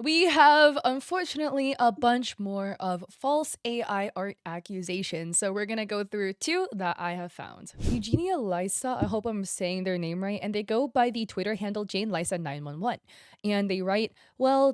We have, unfortunately, a bunch more of false AI art accusations. So we're gonna go through two that I have found. Eugenia Lisa, I hope I'm saying their name right, and they go by the Twitter handle Jane Lisa 911. And they write, well,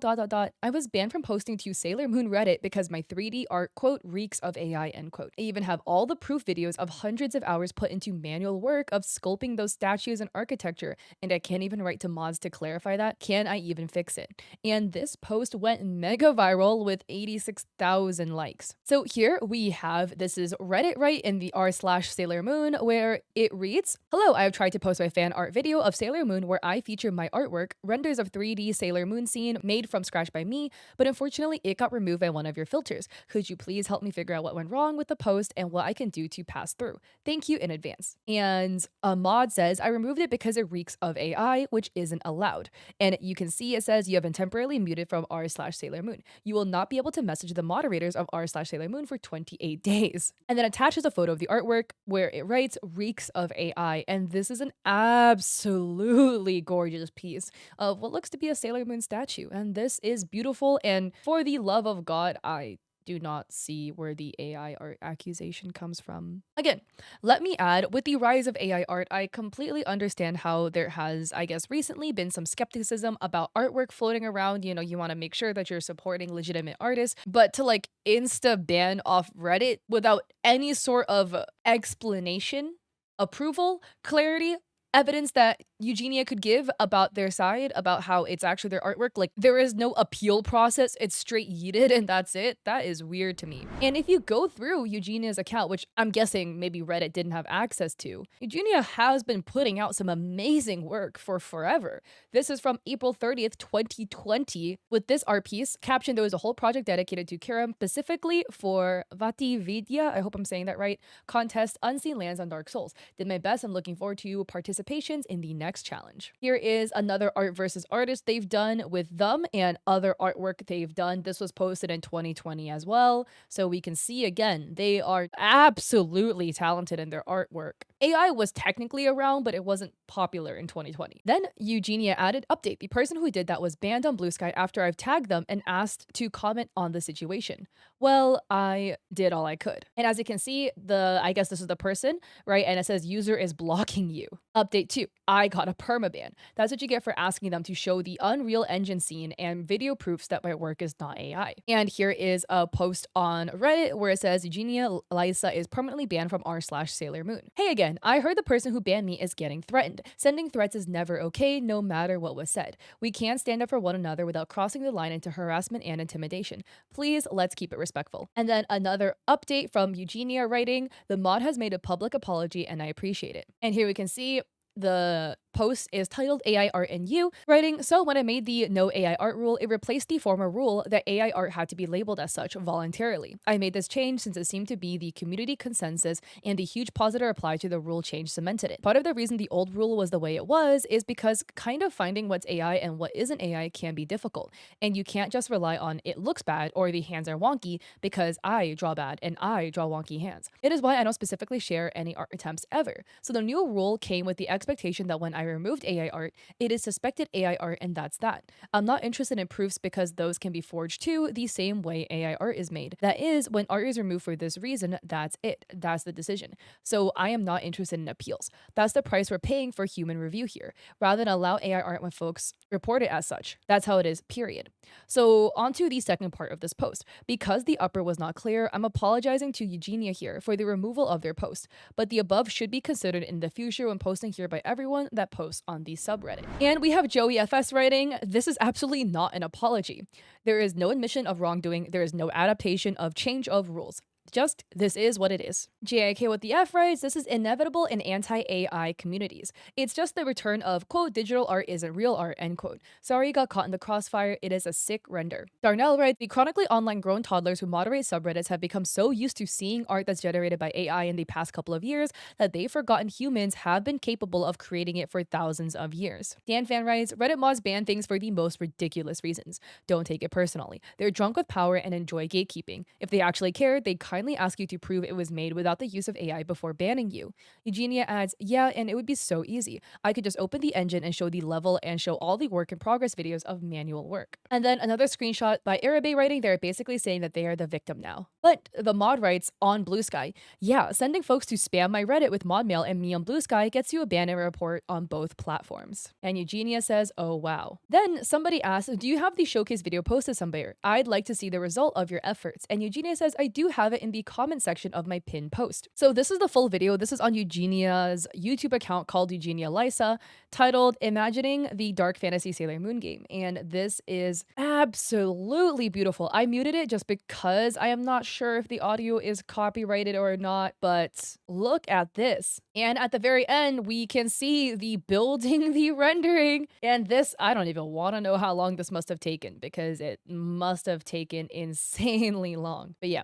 I was banned from posting to Sailor Moon Reddit because my 3D art, quote, reeks of AI, end quote. I even have all the proof videos of hundreds of hours put into manual work of sculpting those statues and architecture, and I can't even write to mods to clarify that. Can I even fix it? And this post went mega viral with 86,000 likes. So here we have, this is Reddit right in the r/Sailor Moon, where it reads, hello, I have tried to post my fan art video of Sailor Moon where I feature my artwork, renders of 3D Sailor Moon scene made from scratch by me, but unfortunately it got removed by one of your filters. Could you please help me figure out what went wrong with the post and what I can do to pass through? Thank you in advance. And a mod says, I removed it because it reeks of AI, which isn't allowed. And you can see it says you have been temporarily muted from r/Sailor Moon. You will not be able to message the moderators of r/Sailor Moon for 28 days. And then attaches a photo of the artwork where it writes reeks of AI. And this is an absolutely gorgeous piece of what looks to be a Sailor Moon statue. And this is beautiful. And for the love of God, I do not see where the AI art accusation comes from. Again, let me add, with the rise of AI art, I completely understand how there has, I guess, recently been some skepticism about artwork floating around. You know, you want to make sure that you're supporting legitimate artists, but to like insta ban off Reddit without any sort of explanation, approval, clarity, evidence that Eugenia could give about their side, about how it's actually their artwork. Like, there is no appeal process. It's straight yeeted and that's it. That is weird to me. And if you go through Eugenia's account, which I'm guessing maybe Reddit didn't have access to, Eugenia has been putting out some amazing work for forever. This is from April 30th, 2020, with this art piece captioned, there was a whole project dedicated to Kiram specifically for Vati Vidya, I hope I'm saying that right, contest Unseen Lands on Dark Souls. Did my best and looking forward to participations in the next challenge. Here is another art versus artist they've done with them and other artwork they've done. This was posted in 2020 as well. So we can see again, they are absolutely talented in their artwork. AI was technically around, but it wasn't popular in 2020. Then Eugenia added, update, the person who did that was banned on Blue Sky after I've tagged them and asked to comment on the situation. Well, I did all I could. And as you can see, I guess this is the person, right? And it says user is blocking you. Update 2, I got a permaban. That's what you get for asking them to show the Unreal Engine scene and video proofs that my work is not AI. And here is a post on Reddit where it says Eugenia Lisa is permanently banned from r/Sailor Moon. Hey again, I heard the person who banned me is getting threatened. Sending threats is never okay, no matter what was said. We can't stand up for one another without crossing the line into harassment and intimidation. Please, let's keep it respectful. And then another update from Eugenia writing, the mod has made a public apology and I appreciate it. And here we can see the post is titled AI art and you, writing, so when I made the no AI art rule, it replaced the former rule that AI art had to be labeled as such voluntarily. I made this change since it seemed to be the community consensus and the huge positive reply to the rule change cemented it. Part of the reason the old rule was the way it was is because kind of finding what's AI and what isn't AI can be difficult, and you can't just rely on it looks bad or the hands are wonky because I draw bad and I draw wonky hands. It is why I don't specifically share any art attempts ever. So the new rule came with the expectation that when I removed AI art, it is suspected AI art and that's that. I'm not interested in proofs because those can be forged too, the same way AI art is made. That is, when art is removed for this reason, that's it. That's the decision. So I am not interested in appeals. That's the price we're paying for human review here, rather than allow AI art when folks report it as such. That's how it is, period. So on to the second part of this post. Because the upper was not clear, I'm apologizing to Eugenia here for the removal of their post, but the above should be considered in the future when posting here by everyone that posts on the subreddit. And we have Joey FS writing, this is absolutely not an apology. There is no admission of wrongdoing. There is no adaptation of change of rules. Just, this is what it is. JIK with the F writes, this is inevitable in anti-AI communities. It's just the return of, quote, digital art isn't real art, end quote. Sorry you got caught in the crossfire, it is a sick render. Darnell writes, the chronically online grown toddlers who moderate subreddits have become so used to seeing art that's generated by AI in the past couple of years that they've forgotten humans have been capable of creating it for thousands of years. Dan Fan writes, Reddit mods ban things for the most ridiculous reasons. Don't take it personally. They're drunk with power and enjoy gatekeeping. If they actually cared, they'd kindly ask you to prove it was made without the use of AI before banning you. Eugenia adds, yeah, and it would be so easy. I could just open the engine and show the level and show all the work in progress videos of manual work. And then another screenshot by Arabe writing, they're basically saying that they are the victim now. But the mod writes on Blue Sky, yeah, sending folks to spam my Reddit with mod mail and me on Blue Sky gets you a ban and report on both platforms. And Eugenia says, oh wow. Then somebody asks, do you have the showcase video posted somewhere? I'd like to see the result of your efforts. And Eugenia says, I do have it in the comment section of my pinned post. So this is the full video. This is on Eugenia's YouTube account called Eugenia Lysa, titled Imagining the Dark Fantasy Sailor Moon Game. And this is absolutely beautiful. I muted it just because I am not sure if the audio is copyrighted or not, but look at this. And at the very end, we can see the building, the rendering. And this, I don't even want to know how long this must have taken, because it must have taken insanely long. But yeah.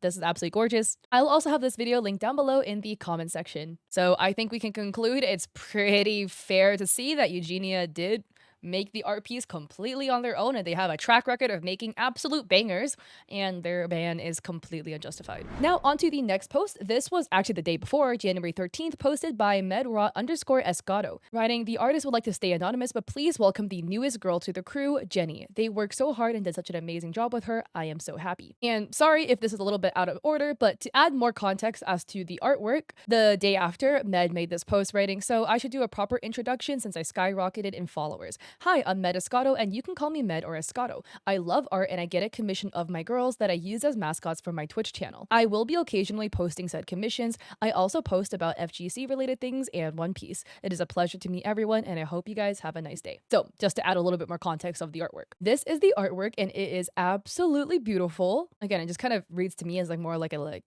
This is absolutely gorgeous. I'll also have this video linked down below in the comment section. So I think we can conclude it's pretty fair to see that Eugenia did make the art piece completely on their own, and they have a track record of making absolute bangers, and their ban is completely unjustified. Now onto the next post. This was actually the day before, January 13th, posted by medra_esgato, writing, the artist would like to stay anonymous, but please welcome the newest girl to the crew, Jenny. They worked so hard and did such an amazing job with her. I am so happy. And sorry if this is a little bit out of order, but to add more context as to the artwork, the day after, Med made this post writing, so I should do a proper introduction since I skyrocketed in followers. Hi, I'm Med Escato, and you can call me Med or Escato. I love art and I get a commission of my girls that I use as mascots for my Twitch channel. I will be occasionally posting said commissions. I also post about FGC related things and One Piece. It is a pleasure to meet everyone, and I hope you guys have a nice day. So just to add a little bit more context of the artwork. This is the artwork and it is absolutely beautiful. Again, it just kind of reads to me as like more like a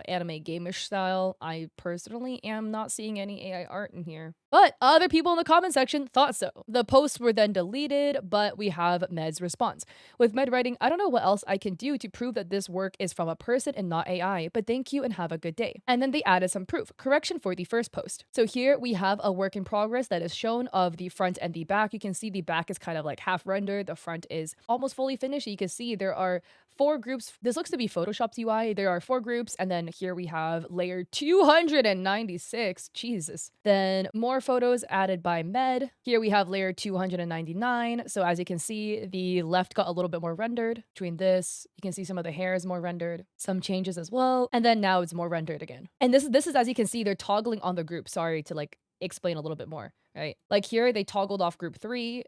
anime game-ish style. I personally am not seeing any AI art in here, but other people in the comment section thought so. The posts were then deleted, but we have Med's response. With Med writing, I don't know what else I can do to prove that this work is from a person and not AI, but thank you and have a good day. And then they added some proof. Correction for the first post. So here we have a work in progress that is shown of the front and the back. You can see the back is kind of like half rendered. The front is almost fully finished. You can see there are 4 groups. This looks to be Photoshop's UI. There are 4 groups, and then here we have layer 296. Jesus. Then more photos added by Med. Here we have layer 299. So as you can see, the left got a little bit more rendered. Between this, you can see some of the hair is more rendered, some changes as well, and then now it's more rendered again. And this is as you can see, they're toggling on the group. Sorry to like explain a little bit more, right? Like here they toggled off group 3.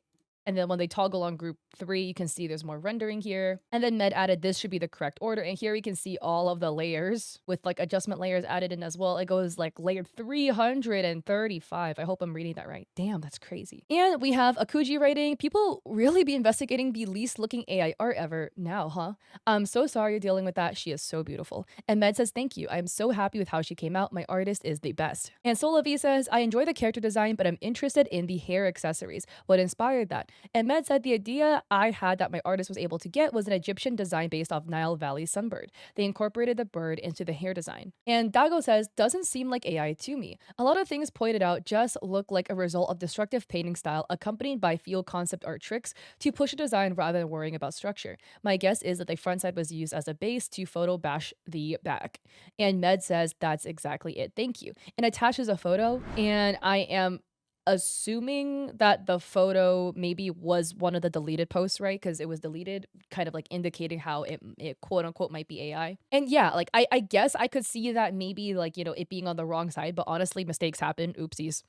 And then when they toggle on group 3, you can see there's more rendering here. And then Med added this should be the correct order. And here we can see all of the layers with like adjustment layers added in as well. It goes like layer 335. I hope I'm reading that right. Damn, that's crazy. And we have Akuji writing, people really be investigating the least looking AI art ever now, huh? I'm so sorry you're dealing with that. She is so beautiful. And Med says, thank you. I'm so happy with how she came out. My artist is the best. And Solavi says, I enjoy the character design, but I'm interested in the hair accessories. What inspired that? And Med said the idea I had that my artist was able to get was an Egyptian design based off Nile Valley sunbird. They incorporated the bird into the hair design. And Dago says, doesn't seem like AI to me. A lot of things pointed out just look like a result of destructive painting style accompanied by field concept art tricks to push a design rather than worrying about structure. My guess is that the front side was used as a base to photo bash the back. And Med says, that's exactly it. Thank you. And attaches a photo, and I am assuming that the photo maybe was one of the deleted posts, right? Because it was deleted, kind of like indicating how it quote unquote might be AI. And yeah, like I guess I could see that maybe like, you know, it being on the wrong side, but honestly, mistakes happen. Oopsies.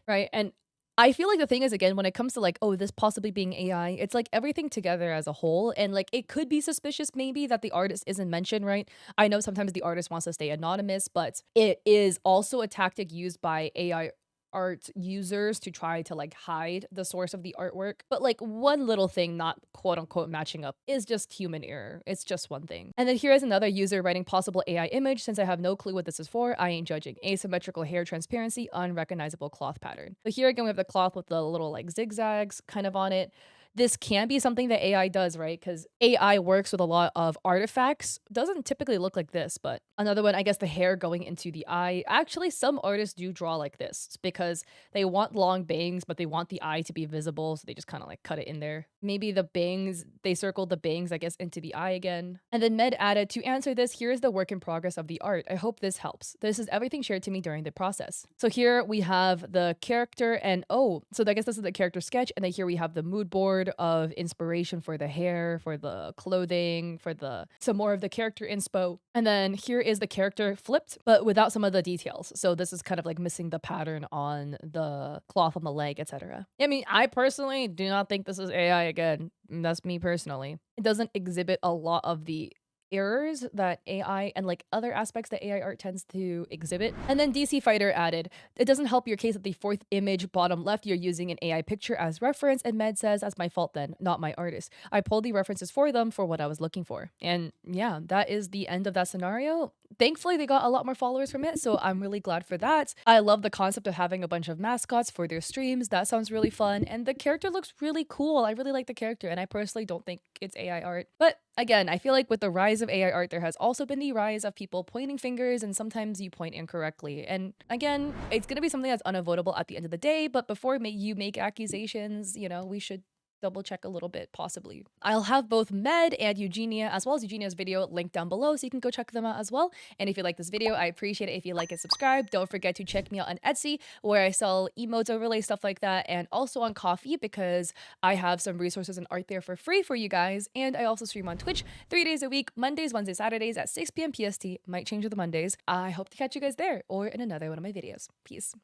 Right. And I feel like the thing is, again, when it comes to like, oh, this possibly being AI, it's like everything together as a whole. And like, it could be suspicious maybe that the artist isn't mentioned, right? I know sometimes the artist wants to stay anonymous, but it is also a tactic used by AI art users to try to like hide the source of the artwork. But like one little thing not quote unquote matching up is just human error. It's just one thing. And then here is another user writing possible AI image. Since I have no clue what this is for, I ain't judging. Asymmetrical hair transparency, unrecognizable cloth pattern. So here again, we have the cloth with the little like zigzags kind of on it. this can be something that AI does, right? Because AI works with a lot of artifacts. Doesn't typically look like this, but another one, I guess the hair going into the eye. Actually, some artists do draw like this because they want long bangs, but they want the eye to be visible, so they just kind of like cut it in there. Maybe the bangs, they circled the bangs, I guess, into the eye again. And then Med added, to answer this, here is the work in progress of the art. I hope this helps. This is everything shared to me during the process. So here we have the character and so I guess this is the character sketch. And then here we have the mood board of inspiration for the hair, for the clothing, for some more of the character inspo. And then here is the character flipped, but without some of the details. So this is kind of like missing the pattern on the cloth on the leg, etc. I mean, I personally do not think this is AI again. That's me personally. It doesn't exhibit a lot of the errors that AI and like other aspects that AI art tends to exhibit. And then DC Fighter added, it doesn't help your case that the fourth image bottom left, you're using an AI picture as reference. And Med says, that's my fault then, not my artist. I pulled the references for them for what I was looking for. And yeah, that is the end of that scenario. Thankfully, they got a lot more followers from it, so I'm really glad for that. I love the concept of having a bunch of mascots for their streams. That sounds really fun, and the character looks really cool. I really like the character, and I personally don't think it's AI art. But again, I feel like with the rise of AI art, there has also been the rise of people pointing fingers, and sometimes you point incorrectly. And again, it's gonna be something that's unavoidable at the end of the day, but before you make accusations, we should double check a little bit, possibly. I'll have both Med and Eugenia, as well as Eugenia's video, linked down below, so you can go check them out as well. And if you like this video, I appreciate it if you like and subscribe. Don't forget to check me out on Etsy, where I sell emotes, overlays, stuff like that, and also on Coffee, because I have some resources and art there for free for you guys. And I also stream on Twitch 3 days a week, Mondays, Wednesdays, Saturdays at 6 p.m. PST. Might change with the Mondays. I hope to catch you guys there or in another one of my videos. Peace.